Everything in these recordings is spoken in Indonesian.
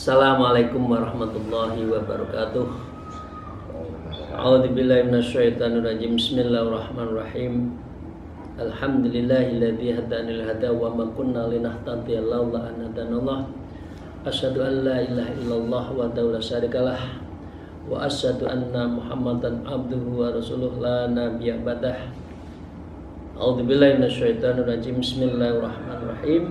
Assalamualaikum warahmatullahi wabarakatuh. A'udzubillahi minasyaitonirrajim. Bismillahirrahmanirrahim. Alhamdulillahilladzi hadana lil hada wa ma kunna linahtadiya laula an hadanallah. Asyhadu an la ilaha illallah wa la syarikalah wa asyhadu anna Muhammadan abduhu wa rasuluhu la nabiyya ba'dah. A'udzubillahi minasyaitonirrajim. Bismillahirrahmanirrahim.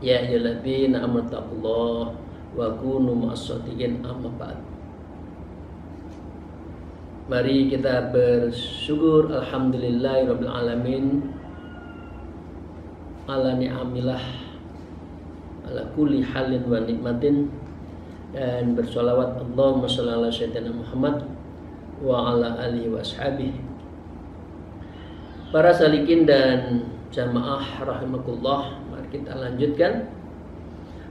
Ya ayyuhalladzina amanu taqullaha wa kunu ma'as-shadiqin, amma ba'd. Mari kita bersyukur alhamdulillahirabbil alamin ala ni'amillah ala kulli halin wa nikmatin, dan bersolawat Allahumma shalli ala sayyidina Muhammad wa ala alihi wa ashabihi. Para salikin dan jamaah rahimakumullah, mari kita lanjutkan.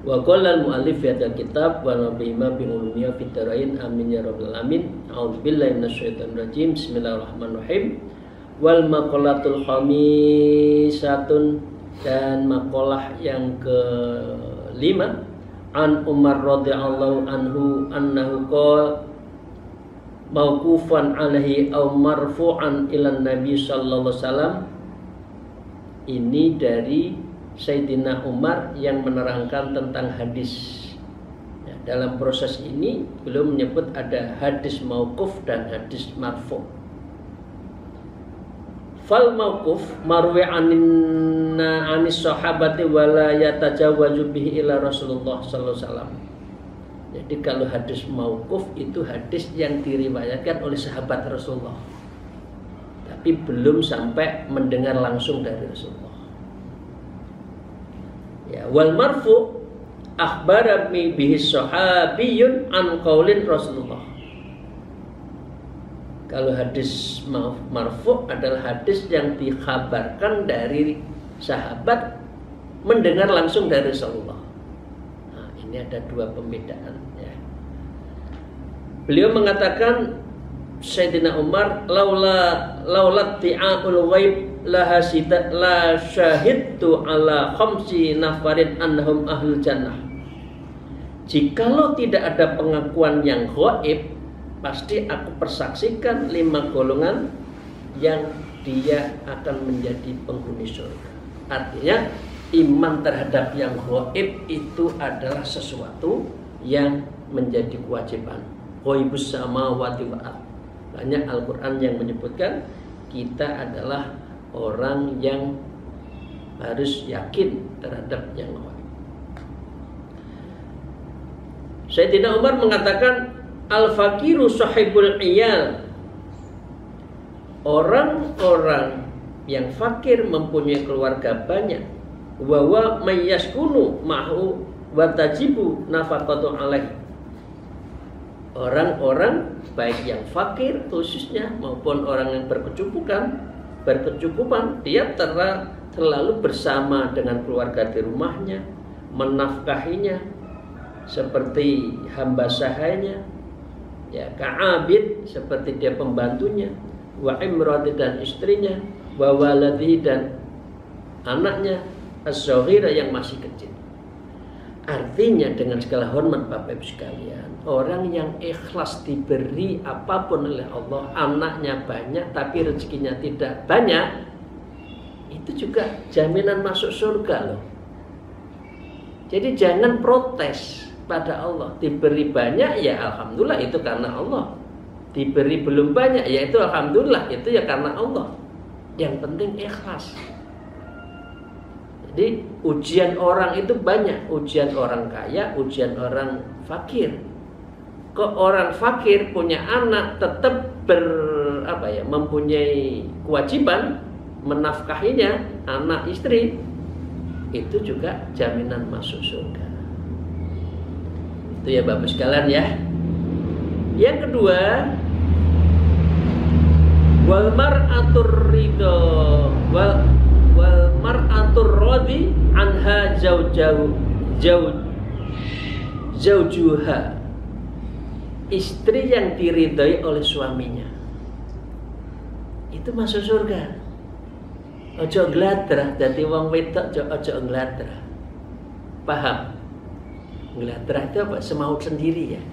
Wa qala al-mu'allif fi hadzal kitab wa nabiyina bi ulumiyya fid darain, amin ya rabbal alamin. A'udzubillahi minasyaitonir rajim. Bismillahirrahmanirrahim. Wal maqalatul khamisatun, dan maqalah yang kelima, an Umar radhiyallahu anhu annahu qala mauqufan alaihi aw marfu'an ila nabi sallallahu alaihi wasallam. Ini dari Sayyidina Umar yang menerangkan tentang hadis. Ya, dalam proses ini beliau menyebut ada hadis mauquf dan hadis marfu'. Fal mauquf marwi anis sahabati wala yatajawwazu bihi ila Rasulullah sallallahu alaihi wasallam. Jadi kalau hadis mauquf itu hadis yang diriwayatkan oleh sahabat Rasulullah, tapi belum sampai mendengar langsung dari Rasulullah. Ya, wal marfu akhbara bihi sahabiyun an qaulin Rasulullah. Kalau hadis marfu adalah hadis yang dikhabarkan dari sahabat mendengar langsung dari Rasulullah. Nah, ini ada dua pembedaan ya. Beliau mengatakan, Sayyidina Umar, laula ti'aul ghaib la syahidtu ala khamsi nafarin annahum ahlul jannah. Jikalau tidak ada pengakuan yang ghaib, pasti aku persaksikan 5 golongan yang dia akan menjadi penghuni surga. Artinya iman terhadap yang ghaib itu adalah sesuatu yang menjadi kewajiban. Ghaibus samawati wal ardh. Banyak Al-Quran yang menyebutkan kita adalah orang yang harus yakin terhadap yang ghaib. Sayyidina Umar mengatakan, al-faqiru sahibul iyal. Orang-orang yang fakir mempunyai keluarga banyak. Wa wa mayyaskunu ma'hu wa tajibu nafaqatu alaihi. Orang-orang baik yang fakir khususnya maupun orang yang berkecukupan, dia terlalu bersama dengan keluarga di rumahnya, menafkahinya seperti hamba sahanya, ya, ka'abid seperti dia pembantunya, wa imrati dan istrinya, wa waladihi dan anaknya, as-saghira yang masih kecil. Artinya dengan segala hormat Bapak Ibu sekalian, orang yang ikhlas diberi apapun oleh Allah, anaknya banyak tapi rezekinya tidak banyak, itu juga jaminan masuk surga loh. Jadi jangan protes pada Allah. Diberi banyak ya alhamdulillah, itu karena Allah. Diberi belum banyak ya itu alhamdulillah, itu ya karena Allah. Yang penting ikhlas. Jadi ujian orang itu banyak, ujian orang kaya, ujian orang fakir. Kok orang fakir punya anak tetap mempunyai kewajiban menafkahinya, anak istri, itu juga jaminan masuk surga. Itu ya Bapak sekalian ya. Yang kedua, Wal mar'atur ridho wal mar'atur radhi anha zaujuha, istri yang diridhoi oleh suaminya itu masuk surga. Ojo ngladrah, dadi wong wedok ojo ngladrah. Paham? Ngladrah itu apa? Semau sendiri ya.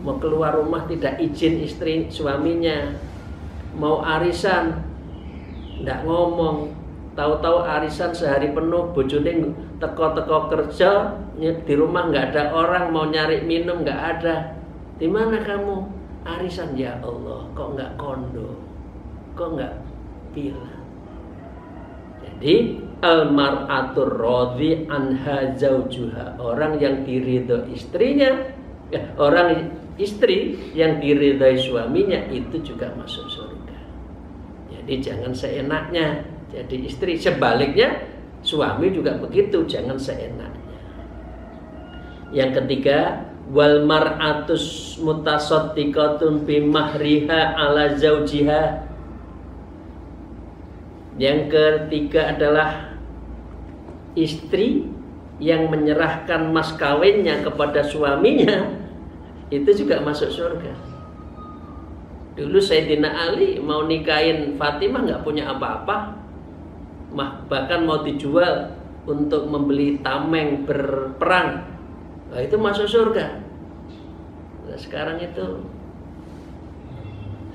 Mau keluar rumah tidak izin istri suaminya, mau arisan ndak ngomong, tahu-tahu arisan sehari penuh, bojone teko-teko kerja, di rumah nggak ada orang, mau nyari minum nggak ada. Di mana kamu? Arisan. Ya Allah, kok nggak kondo, kok nggak bilang. Jadi al-mar'atur radhi anha zaujuha, orang yang diridho istrinya, orang istri yang diridhai suaminya itu juga masuk surga. Jadi jangan seenaknya jadi istri, sebaliknya suami juga begitu, jangan seenaknya. Yang ketiga, wal mar'atus mutasaddiqatun bi mahriha ala zaujiha. Yang ketiga adalah istri yang menyerahkan mas kawinnya kepada suaminya, itu juga masuk surga. Dulu Sayyidina Ali mau nikahin Fatimah nggak punya apa-apa, bahkan mau dijual untuk membeli tameng berperang. Nah, itu masuk surga. Nah, sekarang itu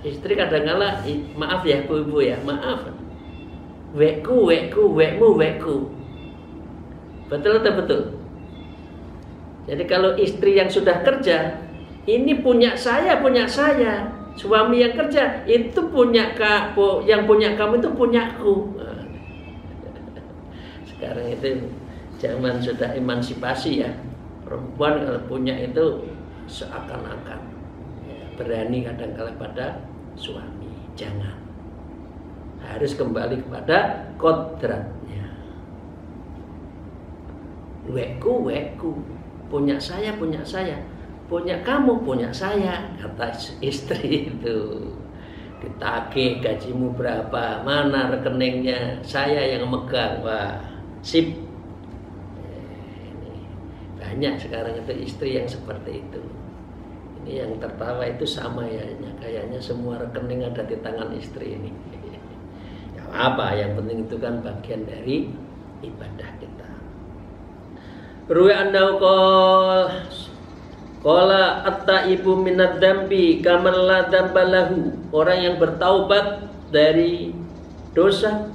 istri kadang-kala, maaf ya ibu-ibu ya, maaf, wekmu, wekku. Betul atau betul? Jadi kalau istri yang sudah kerja, ini punya saya. Suami yang kerja, itu punya yang punya kamu itu punyaku. Sekarang itu zaman sudah emansipasi ya. Perempuan kalau punya itu seakan-akan ya, berani kadang-kala pada suami. Jangan. Harus kembali kepada kodratnya. Wekku, punya saya, punya kamu, punya saya, kata istri itu. Ditagih gajimu berapa, mana rekeningnya, saya yang megang. Wah, sip. Banyak sekarang itu istri yang seperti itu. Ini yang tertawa itu sama ya, kayaknya semua rekening ada di tangan istri ini. Ya apa, yang penting itu kan bagian dari ibadah kita. Ruwi annahu qala at-taibu minadz dzambi kaman la dzamba lahu. Orang yang bertaubat dari dosa,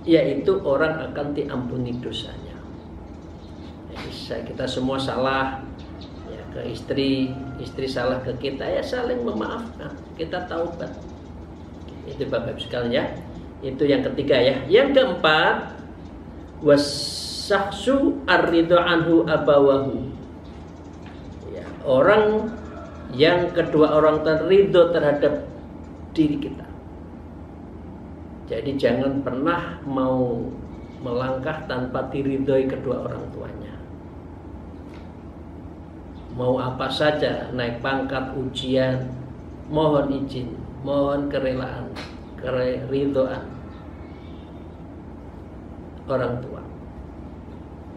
yaitu orang akan diampuni dosanya. Jadi kita semua salah ya, ke istri salah ke kita, ya saling memaafkan, kita taubat. Itu Bapak Ibu sekalian ya. Itu yang ketiga ya. Yang keempat, wasahsu ar-ridho anhu abawahu. Ya, orang yang kedua orang ridho terhadap diri kita. Jadi jangan pernah mau melangkah tanpa diridhoi kedua orang tuanya. Mau apa saja, naik pangkat, ujian, mohon izin, mohon kerelaan, keridhaan orang tua.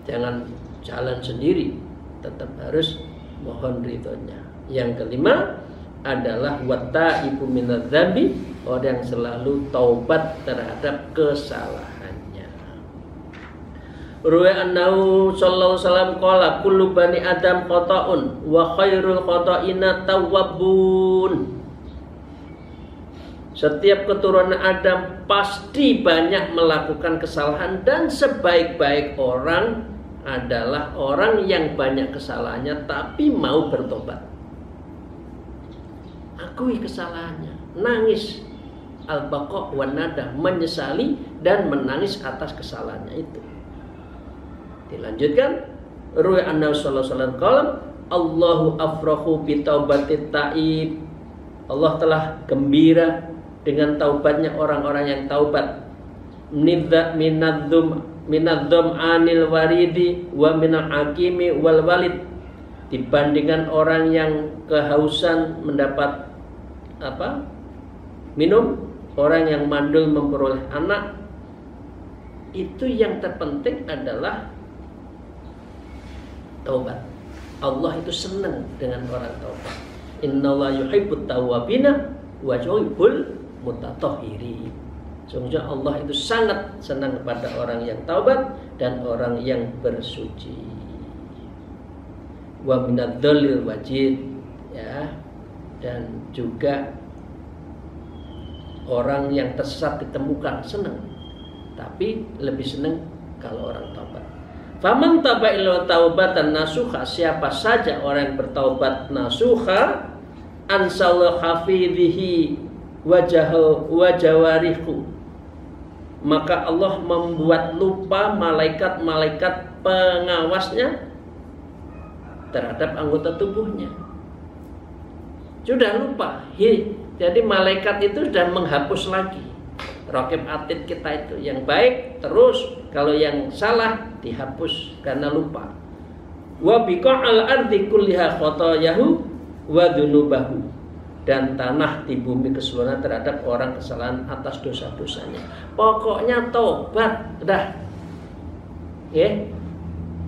Jangan jalan sendiri, tetap harus mohon ridhonya. Yang kelima adalah wattaibu minadz dzambi, orang yang selalu taubat terhadap kesalahannya. Ruwa annahu sallallahu alaihi wasallam qala kullu bani adam khata'un wa khairul khata'ina tawwabun. Setiap keturunan Adam pasti banyak melakukan kesalahan, dan sebaik-baik orang adalah orang yang banyak kesalahannya tapi mau bertobat. Akui kesalahannya, nangis, al-baqa' wan nada, menyesali dan menangis atas kesalahannya itu. Dilanjutkan, ruwi annahu sallallahu alaihi wasallam qala Allahu afrahu bi taubatit taib. Allah telah gembira dengan taubatnya orang-orang yang taubat. Minadzum anil waridi wa minal hakimi wal walid, dibandingkan orang yang kehausan mendapat minum, orang yang mandul memperoleh anak. Itu yang terpenting adalah taubat. Allah itu senang dengan orang taubat. Innallaha yuhibbut tawwabina wa yuhibbul mutatahhirin. Sungguhnya Allah itu sangat senang kepada orang yang taubat dan orang yang bersuci. Wa minadh-dhallil wajid, ya, dan juga orang yang tersesat ditemukan senang, tapi lebih senang kalau orang taubat. Faman taba ila taubatan nasuha, siapa saja orang yang bertaubat nasuha, ansallahu hafidhihi wajawarihu, maka Allah membuat lupa malaikat-malaikat pengawasnya terhadap anggota tubuhnya. Sudah lupa. Jadi malaikat itu sudah menghapus lagi raqib atid kita itu. Yang baik terus, kalau yang salah dihapus karena lupa. Wa biqa'al ardi kulliha khotoyahu wa dunubahu, dan tanah di bumi keseluruhan terhadap orang kesalahan atas dosa-dosanya. Pokoknya tobat dah.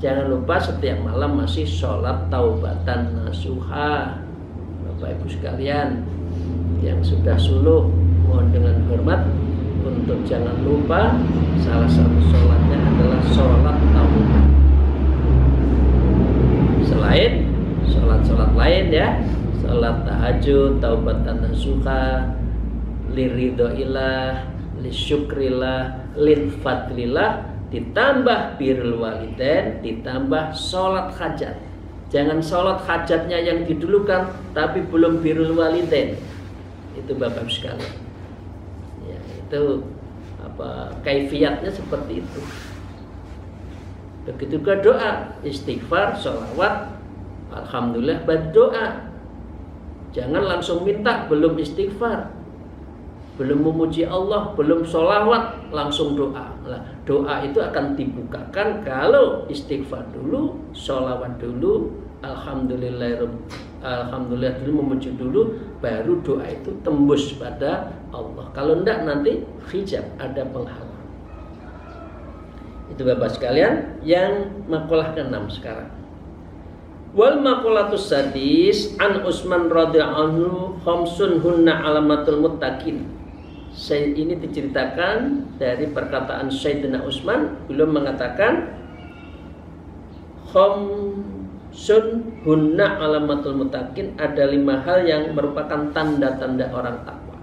Jangan lupa setiap malam masih sholat taubatan nasuha. Bapak Ibu sekalian yang sudah suluh, mohon dengan hormat untuk jangan lupa salah satu sholatnya adalah sholat taubat. Selain sholat-sholat lain ya, sholat tahajud, taubatan nasuha, liridhoillah, lisyukrillah, linfadlillah, ditambah birrul walidain, ditambah sholat hajat. Jangan sholat hajatnya yang didulukan tapi belum birrul walidain. Itu Bapak sekalian. Ya, itu kaifiatnya seperti itu. Begitu juga doa, istighfar, sholawat, alhamdulillah berdoa. Jangan langsung minta belum istighfar, belum memuji Allah, belum sholawat, langsung doa. Nah, doa itu akan dibukakan kalau istighfar dulu, sholawat dulu, alhamdulillah dulu, memuji dulu, baru doa itu tembus pada Allah. Kalau enggak nanti hijab, ada penghalang. Itu Bapak sekalian yang maqalah ke-6 sekarang. Wal maqalatus sadis an Utsman radhiyallahu anhu khamsun hunna alamatul muttaqin. Ini diceritakan dari perkataan Sayyidina Utsman, beliau mengatakan khamsun hunna alamatul muttaqin, ada 5 hal yang merupakan tanda-tanda orang takwa.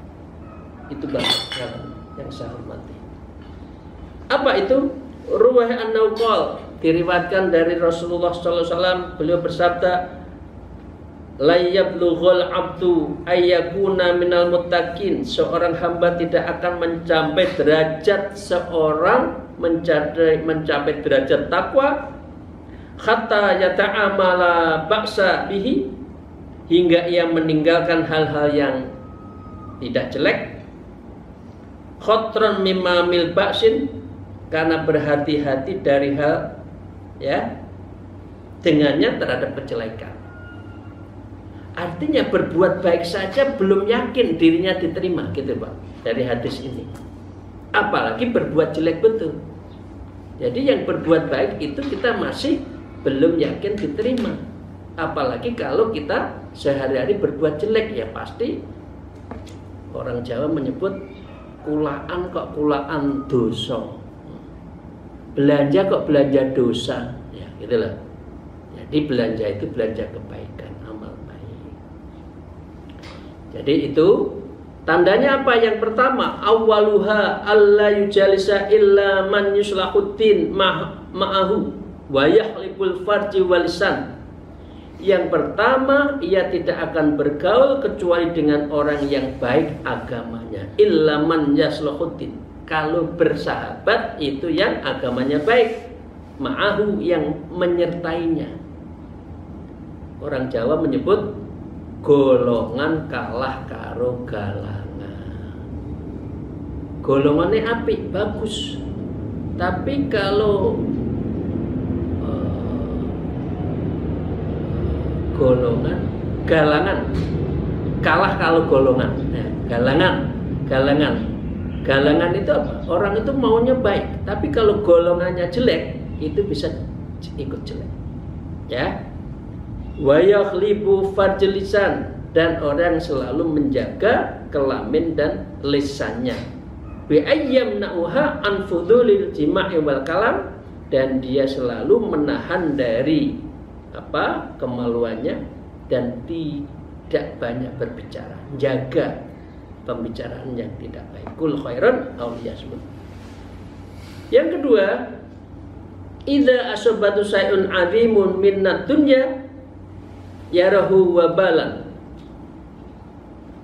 Itu Bapak yang saya hormati. Apa itu? Ruwah an-Nawqal, diriwayatkan dari Rasulullah sallallahu alaihi wasallam, beliau bersabda, la yablughul abdu ayyakuna minal muttaqin, seorang hamba tidak akan mencapai derajat mencapai derajat takwa hatta yata'amala ba'sa bihi, hingga ia meninggalkan hal-hal yang tidak jelek, khotran mimma mil ba'sin, karena berhati-hati dari hal dengannya terhadap kejelekan. Artinya berbuat baik saja belum yakin dirinya diterima, gitu Pak, dari hadis ini. Apalagi berbuat jelek betul. Jadi yang berbuat baik itu kita masih belum yakin diterima. Apalagi kalau kita sehari-hari berbuat jelek, ya pasti orang Jawa menyebut kulaan kok kulaan dosa. Belanja kok belanja dosa, ya gitulah. Jadi belanja itu belanja kebaikan, amal baik. Jadi itu tandanya apa? Yang pertama, awwaluha alla yujalisa illa man yuslahuddin ma'ahu wa yahlibul farji wal lisan. Yang pertama, ia tidak akan bergaul kecuali dengan orang yang baik agamanya, illa man yuslahuddin. Kalau bersahabat itu yang agamanya baik, ma'ahu yang menyertainya. Orang Jawa menyebut golongan kalah karo galangan. Golongannya apik, bagus. Tapi kalau galangan kalah kalau golongan, galangan galangan. Galangan itu apa? Orang itu maunya baik, tapi kalau golongannya jelek, itu bisa ikut jelek. Ya. Wa yakhlibu farjlisan, dan orang selalu menjaga kelamin dan lisannya. Bi ayyamna'uha an fudulil jima'i wal kalam, dan dia selalu menahan dari kemaluannya dan tidak banyak berbicara, jaga pembicaraan yang tidak baik. Kul khairan aw liyasmut. Yang kedua, idza asabatu syai'un 'azimun minnad dunya yarahu wabalan.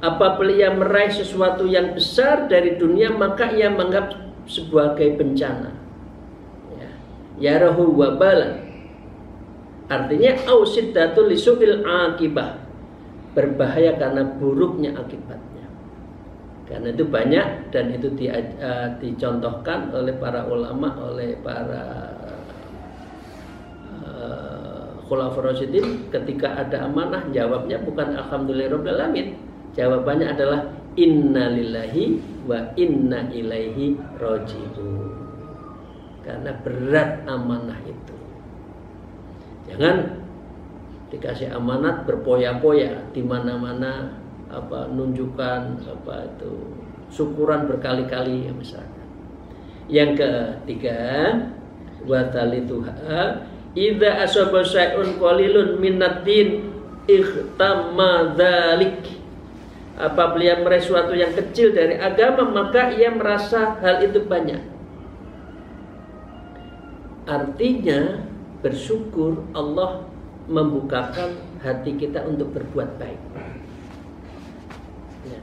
Apabila ia meraih sesuatu yang besar dari dunia, maka ia menganggap sebagai bencana. Ya. Yarahu wabalan. Artinya ausiddatul lisu'il akibah, berbahaya karena buruknya akibatnya. Karena itu banyak, dan itu dicontohkan oleh para ulama, oleh para khulafaur rasyidin. Ketika ada amanah, jawabnya bukan alhamdulillahirabbil alamin, jawabannya adalah innalillahi wa inna ilaihi raji'un. Karena berat amanah itu. Jangan dikasih amanat berpoya-poya di mana-mana, nunjukkan syukuran berkali-kali ya misalkan. Yang ketiga, wa talituha idza asaba syai'un qalilun minad-din ikhtamma dzalik. Apabila ia meraih sesuatu yang kecil dari agama, maka ia merasa hal itu banyak. Artinya bersyukur Allah membukakan hati kita untuk berbuat baik. Ya.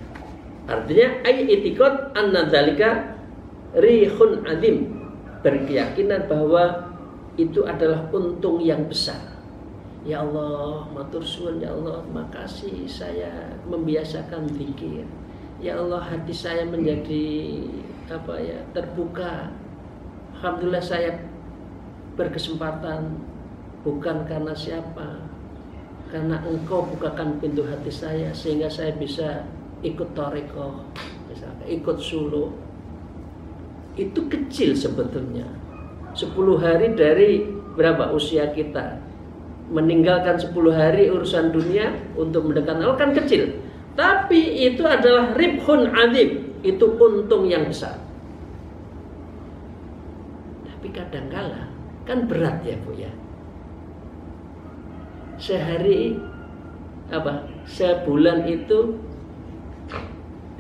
Artinya ay itiqad anna dzalika rihun azim, berkeyakinan bahwa itu adalah untung yang besar. Ya Allah, matur suwun, ya Allah, makasih saya membiasakan zikir. Ya Allah, hati saya menjadi terbuka. Alhamdulillah saya berkesempatan, bukan karena siapa, karena Engkau bukakan pintu hati saya sehingga saya bisa ikut tarekoh, misalkan ikut suluk. Itu kecil sebetulnya. 10 hari dari berapa usia kita, meninggalkan 10 hari urusan dunia untuk mendekatkan Allah kan kecil, tapi itu adalah ribhun azim, itu untung yang besar. Tapi kadangkala kan berat ya Bu ya. Sehari sebulan itu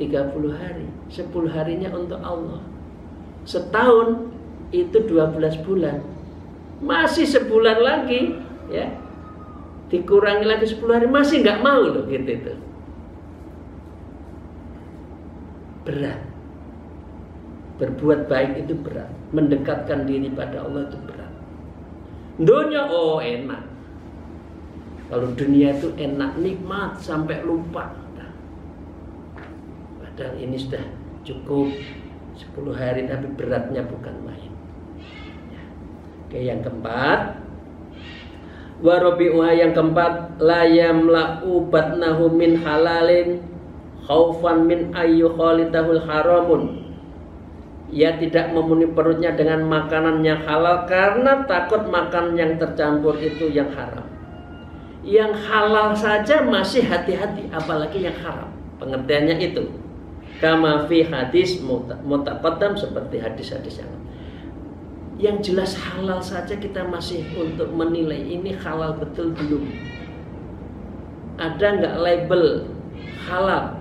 30 hari, 10 harinya untuk Allah. Setahun itu 12 bulan. Masih sebulan lagi ya. Dikurangi lagi 10 hari, masih nggak mau loh gitu. Berat. Berbuat baik itu berat. Mendekatkan diri pada Allah itu berat. Dunia enak. Kalau dunia itu enak, nikmat sampai lupa. Padahal ini sudah cukup 10 hari, tapi beratnya bukan main. Ya. Oke, yang keempat, warabi'uha, yang keempat, la yamla'u batnahu min halalin khaufan min ayyu khalidahul haramun. Ia tidak memenuhi perutnya dengan makanan yang halal karena takut makan yang tercampur itu yang haram. Yang halal saja masih hati-hati, apalagi yang haram. Pengertiannya itu kama fi hadis mutaqaddam, seperti hadis-hadis yang jelas halal saja kita masih untuk menilai ini halal betul belum. Ada nggak label halal?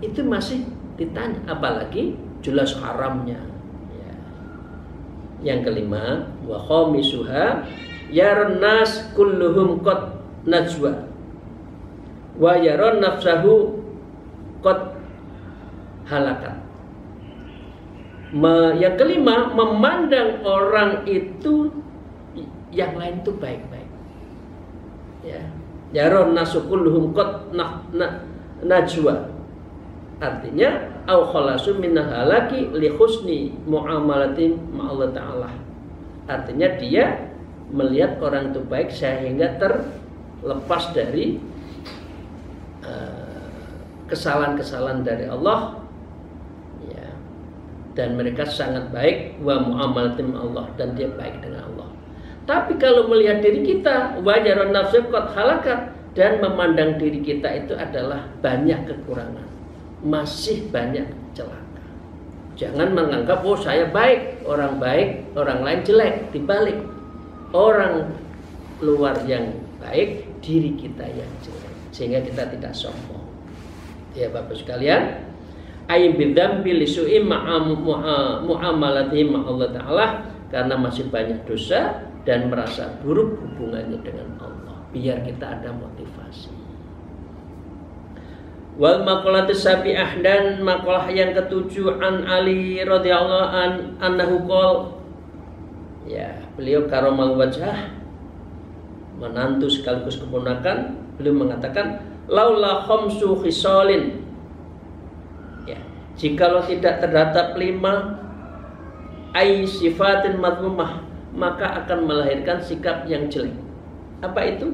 Itu masih ditanya, apalagi jelas haramnya. Ya. Yang kelima, wa khamisuha yaran nas kulluhum qad najwa wa yaron nafsahu qad halakat. Yang kelima, memandang orang itu yang lain itu baik-baik. Ya, yaron nasu kulluhum qad najwa. Artinya au khalasu minal halaki li husni muamalatin ma'allah ta'ala. Artinya dia melihat orang itu baik sehingga terlepas dari kesalahan-kesalahan dari Allah, ya, dan mereka sangat baik wa muamalatim Allah, dan dia baik dengan Allah. Tapi kalau melihat diri kita wajaran nafsu qad halakat, dan memandang diri kita itu adalah banyak kekurangan, masih banyak celaka. Jangan menganggap oh saya baik, orang lain jelek. Dibalik, orang luar yang baik, diri kita yang jelek, sehingga kita tidak sombong. Ya Bapak sekalian, ay bidzambi lisu'i mu'amalatihi Allah Ta'ala, karena masih banyak dosa dan merasa buruk hubungannya dengan Allah. Biar kita ada motivasi. Wal maqalatus sabi'ah, dan maqalah yang ketujuh, an Ali radhiyallahu anhu qol, ya, beliau karomal wajah, menantu sekaligus keponakan, beliau mengatakan laula khamsu khisalin, ya, jikalau tidak terdapat 5 ay sifatin madhumah, maka akan melahirkan sikap yang jelek. Apa itu?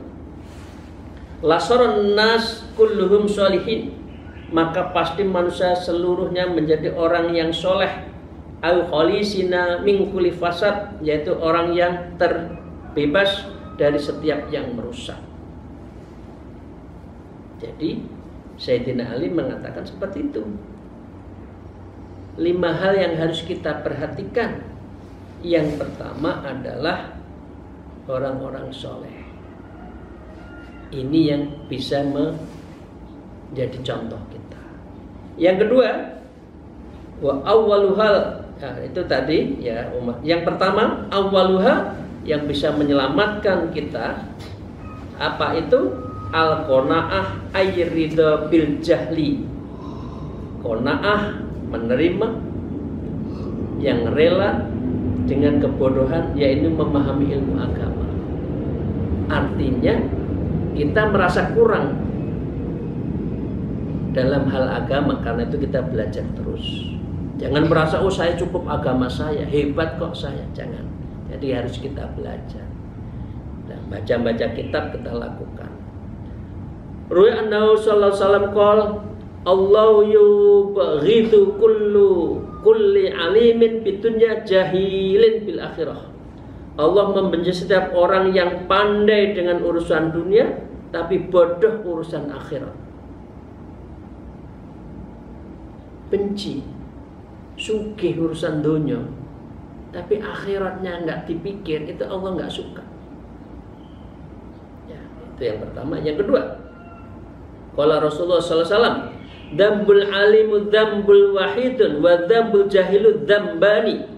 Lasaron nas kulluhum sholihin, maka pasti manusia seluruhnya menjadi orang yang soleh. Au khalisina min kulli fasad, yaitu orang yang terbebas dari setiap yang merusak. Jadi Sayyidina Ali mengatakan seperti itu. 5 hal yang harus kita perhatikan. Yang pertama adalah orang-orang soleh. Ini yang bisa menjadi contoh kita. Yang kedua, wa awwaluhal, nah, itu tadi ya umat. Yang pertama, awwaluha, yang bisa menyelamatkan kita, apa itu? Al-qanaah ayyridha bil jahli. Qanaah, menerima, yang rela dengan kebodohan, yaitu memahami ilmu agama. Artinya kita merasa kurang dalam hal agama, karena itu kita belajar terus. Jangan merasa oh saya cukup agama saya, hebat kok saya. Jangan. Jadi harus kita belajar. Dan baca-baca kitab kita lakukan. Ruya annahu sallallahu alaihi wasallam qol, Allahu yubghidu kulli alimin bidunya jahilin bil akhirah. Allah membenci setiap orang yang pandai dengan urusan dunia tapi bodoh urusan akhirat. Benci, sugih urusan dunia tapi akhiratnya nggak dipikir, itu Allah nggak suka. Ya, itu yang pertama. Yang kedua, qala Rasulullah sallallahu alaihi wasallam, dzambul alimu dzambul wahidun wa dzambul jahilu dzambani.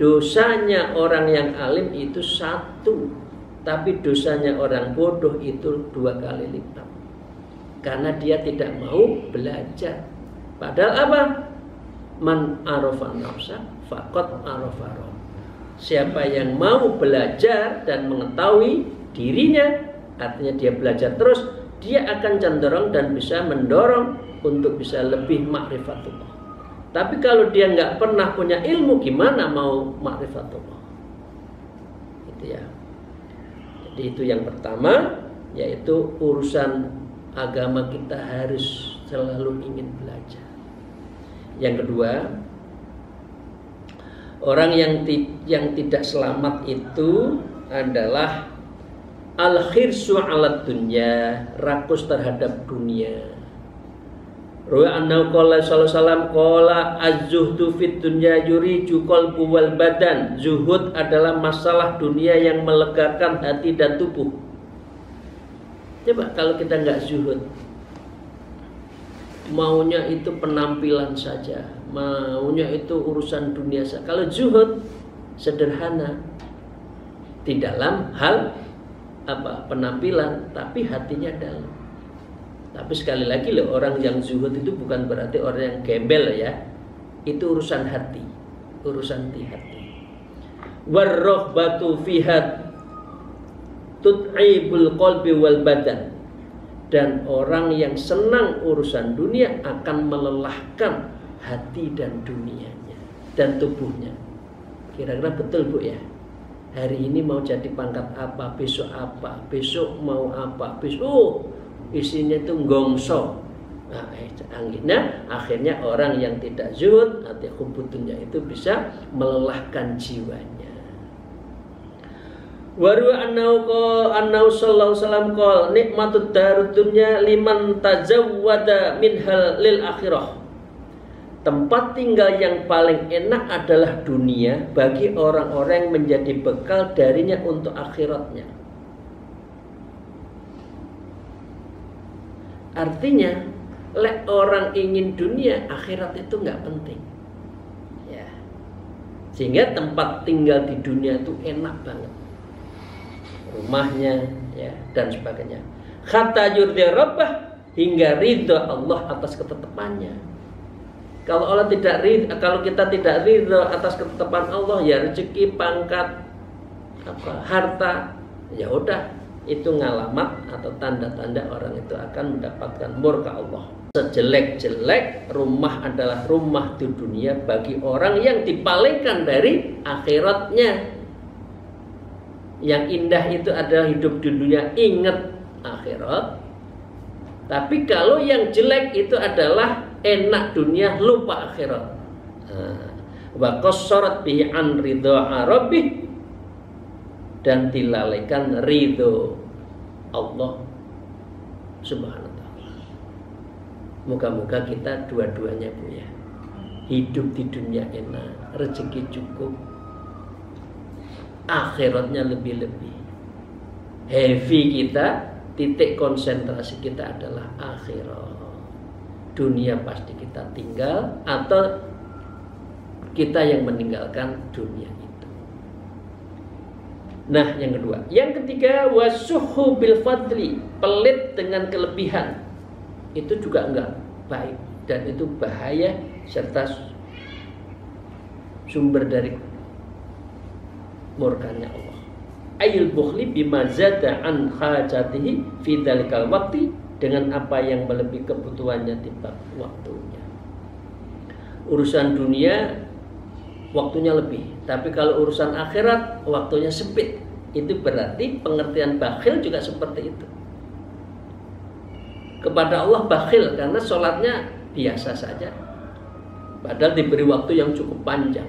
Dosanya orang yang alim itu 1, tapi dosanya orang bodoh itu 2 kali lipat. Karena dia tidak mau belajar. Padahal apa? Man arafa nafsa faqad arafa rabb. Siapa yang mau belajar dan mengetahui dirinya, artinya dia belajar terus, dia akan cenderung dan bisa mendorong untuk bisa lebih ma'rifatullah. Tapi kalau dia nggak pernah punya ilmu, gimana mau ma'rifatullah? Gitu ya. Jadi itu yang pertama, yaitu urusan agama kita harus selalu ingin belajar. Yang kedua, orang yang tidak selamat itu adalah al-khirsu 'alad dunya, rakus terhadap dunia. Ruwa annahu qala sallallahu alaihi wasallam qala az-zuhdu fid dunya yuriju qalbu wal badan. Zuhud adalah masalah dunia yang melegakan hati dan tubuh. Coba kalau kita enggak zuhud, maunya itu penampilan saja, maunya itu urusan dunia saja. Kalau zuhud sederhana di dalam hal apa? Penampilan, tapi hatinya dalam. Tapi sekali lagi loh, orang yang zuhud itu bukan berarti orang yang gembel ya. Itu urusan hati, urusan di hati. Warrohbatu fihat tut'ibul qalbi wal badan. Dan orang yang senang urusan dunia akan melelahkan hati dan dunianya dan tubuhnya. Kira-kira betul Bu ya? Hari ini mau jadi pangkat apa, besok mau apa, besok isinya itu gongso, Nah, akhirnya orang yang tidak zuhud atau hubbudunya itu bisa melelahkan jiwanya. Waru annau sallallahu salam qol nikmatud darud dunya liman tazawwada minhal lil akhirah. Tempat tinggal yang paling enak adalah dunia bagi orang-orang yang menjadi bekal darinya untuk akhiratnya. Artinya orang ingin dunia, akhirat itu nggak penting, ya. Sehingga tempat tinggal di dunia itu enak banget, rumahnya, ya, dan sebagainya. Hatta yurdi rabbah, hingga ridho Allah atas ketetapannya. Kalau kita tidak ridho atas ketetapan Allah, ya rezeki, pangkat, harta, ya udah, itu ngalamat atau tanda-tanda orang itu akan mendapatkan murka Allah. Sejelek-jelek rumah adalah rumah di dunia bagi orang yang dipalingkan dari akhiratnya. Yang indah itu adalah hidup di dunia, ingat akhirat. Tapi kalau yang jelek itu adalah enak dunia, lupa akhirat. Wa qassarat bihi an ridha rabbih, dan dilalaikan ridho Allah Subhanahu wa ta'ala. Moga-moga kita dua-duanya, Bu, ya. Hidup di dunia enak, rezeki cukup, akhiratnya lebih-lebih. Heavy kita, titik konsentrasi kita adalah akhirat. Dunia pasti kita tinggal atau kita yang meninggalkan dunia itu. Nah, yang kedua. Yang ketiga, wasuhu bil fadli, pelit dengan kelebihan. Itu juga enggak baik dan itu bahaya serta sumber dari murkanya Allah. Ayul bukhli bima zada an hajatihi fi dzalikal waqti, dengan apa yang melebihi kebutuhannya tiba waktunya. Urusan dunia waktunya lebih, tapi kalau urusan akhirat waktunya sempit. Itu berarti pengertian bakhil juga seperti itu. Kepada Allah bakhil karena sholatnya biasa saja, padahal diberi waktu yang cukup panjang.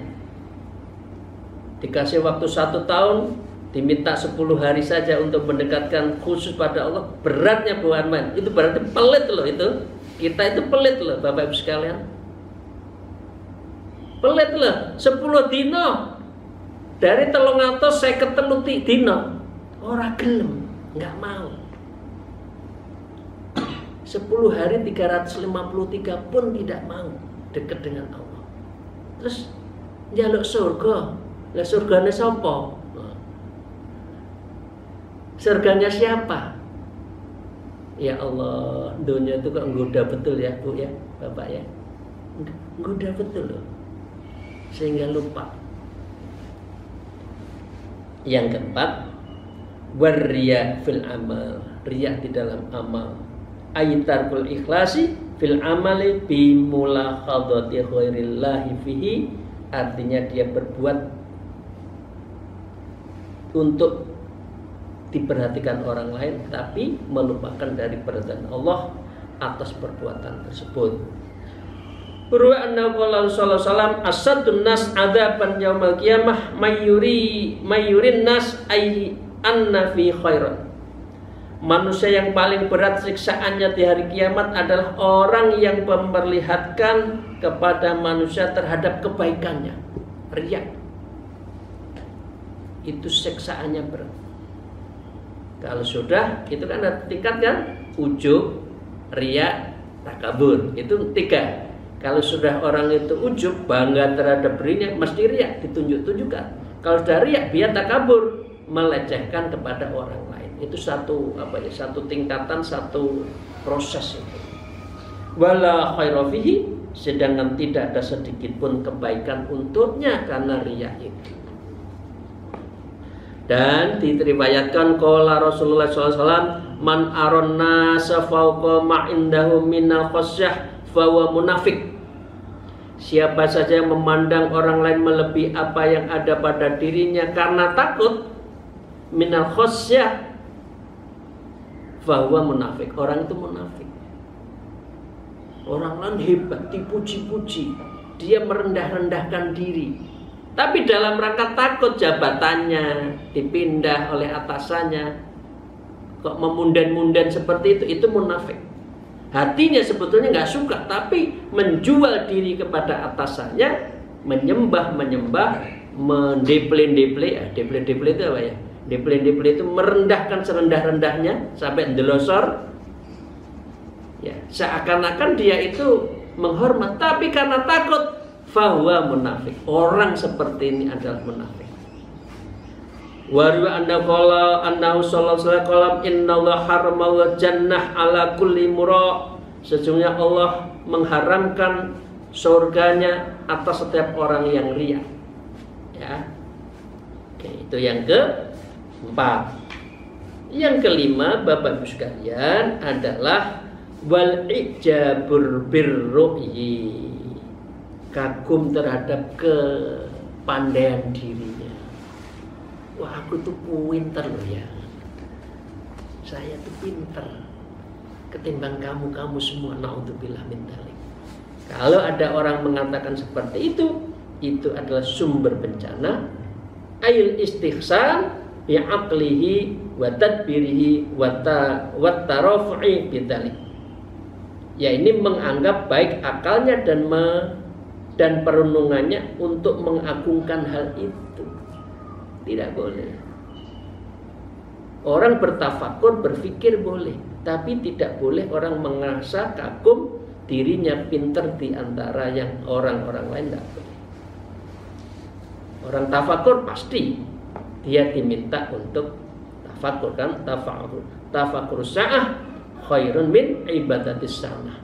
Dikasih waktu 1 tahun, diminta 10 hari saja untuk mendekatkan khusus pada Allah, beratnya bukan main. Itu berarti pelit loh itu. Kita itu pelit loh, Bapak Ibu sekalian. Pelit loh, 10 dino dari 353 dino. Ora gelem, nggak mau. 10 hari 353 pun tidak mau dekat dengan Allah. Terus njaluk surga. Lah surganya sapa? Surganya siapa? Ya Allah, dunia itu kok nggoda betul ya, Bu, ya, Bapak, ya. Nggoda betul loh. Sehingga lupa. Yang keempat, warriya fil amal, riya di dalam amal. Aitarkul ikhlasi fil amali bi mulakhadati khairillahi fihi, artinya dia berbuat untuk diperhatikan orang lain tapi melupakan dari perhatian Allah atas perbuatan tersebut. Urwa anna qala sallallahu alaihi wasallam asadun nas adzaban yaumal qiyamah mayurin nas ay anna fi khairan. Manusia yang paling berat siksaannya di hari kiamat adalah orang yang memperlihatkan kepada manusia terhadap kebaikannya. Riya. Itu siksaannya berat. Kalau sudah, itu kan ada tingkat kan? Ujub, riya, takabur. Itu 3. Kalau sudah orang itu ujub, bangga terhadap dirinya, mesti riya, ditunjuk-tunjukkan. Kalau sudah riya, biar takabur, melecehkan kepada orang lain. Itu satu tingkatan, satu proses itu. Wala khaira fihi, sedangkan tidak ada sedikit pun kebaikan untuknya karena riya itu. Dan diriwayatkan qala Rasulullah SAW, man aronna safauqa ma'indahu minal khasyah fahuwa munafik. Siapa saja yang memandang orang lain melebihi apa yang ada pada dirinya karena takut, minal khasyah fahuwa munafik. Orang itu munafik. orang lain hebat, dipuji-puji, dia merendah-rendahkan diri. Tapi dalam rangka takut jabatannya dipindah oleh atasannya, kok memundan-mundan seperti itu munafik. Hatinya sebetulnya nggak suka, tapi menjual diri kepada atasannya, menyembah, mendeple-deple itu apa ya? Deple itu merendahkan serendah-rendahnya sampai ndelosor. Ya, seakan-akan dia itu menghormat, tapi karena takut, fahuwa munafik. Orang seperti ini adalah munafik. Wa annahu sallallahu alaihi wasallam innallaha haramal jannah ala kulli mura. Sesungguhnya Allah mengharamkan surganya atas setiap orang yang riya. Ya. Oke, itu yang keempat. Yang kelima, Bapak Ibu sekalian, adalah wal ijabur birru'yi. Kagum terhadap kepandaian dirinya. Wah, aku tuh pinter loh ya. Saya tuh pinter ketimbang kamu semua. Naudzubillah min dzalik. Kalau ada orang mengatakan seperti itu adalah sumber bencana. Ail istihsan bi aqlihi wa tadbirihi wa tarafu'i bidzalik. Ya, ini menganggap baik akalnya dan perenungannya untuk mengagungkan hal itu. Tidak boleh. Orang bertafakur, berpikir boleh, tapi tidak boleh orang merasa kagum dirinya pinter di antara yang orang-orang lain. Tidak boleh. Orang tafakur pasti dia diminta untuk tafakur, kan? Tafakur sa'ah khairun min ibadatis sanah.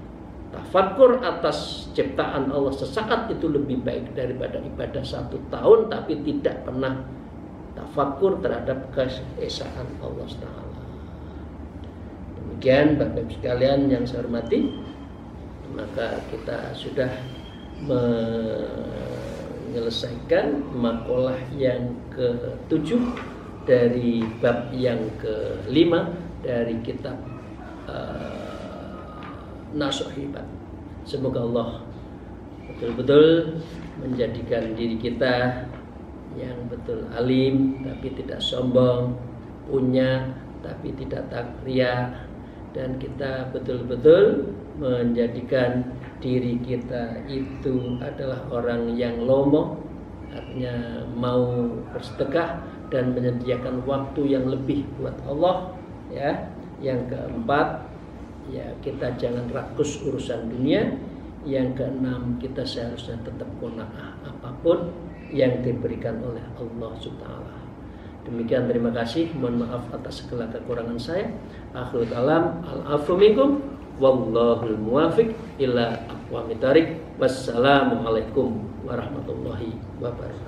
Tafakur atas ciptaan Allah sesaat itu lebih baik daripada ibadah 1 tahun tapi tidak pernah tafakur terhadap keesaan Allah Taala. Demikian Bapak Ibu sekalian yang saya hormati, maka kita sudah menyelesaikan makalah yang ke-7 dari bab yang ke-5 dari kitab Nasuh Ibad. Semoga Allah betul-betul menjadikan diri kita yang betul alim tapi tidak sombong, punya tapi tidak takriah, dan kita betul-betul menjadikan diri kita itu adalah orang yang lomo, artinya mau bersedekah dan menyediakan waktu yang lebih buat Allah. Ya, yang keempat, ya kita jangan rakus urusan dunia. Yang keenam, kita seharusnya tetap qanaah apapun yang diberikan oleh Allah Subhanahu. Demikian, terima kasih. Mohon maaf atas segala kekurangan saya. Akhirul kalam, al-afu minkum, wallahul muwafiq ila aqwamit thariq. Wassalamualaikum warahmatullahi wabarakatuh.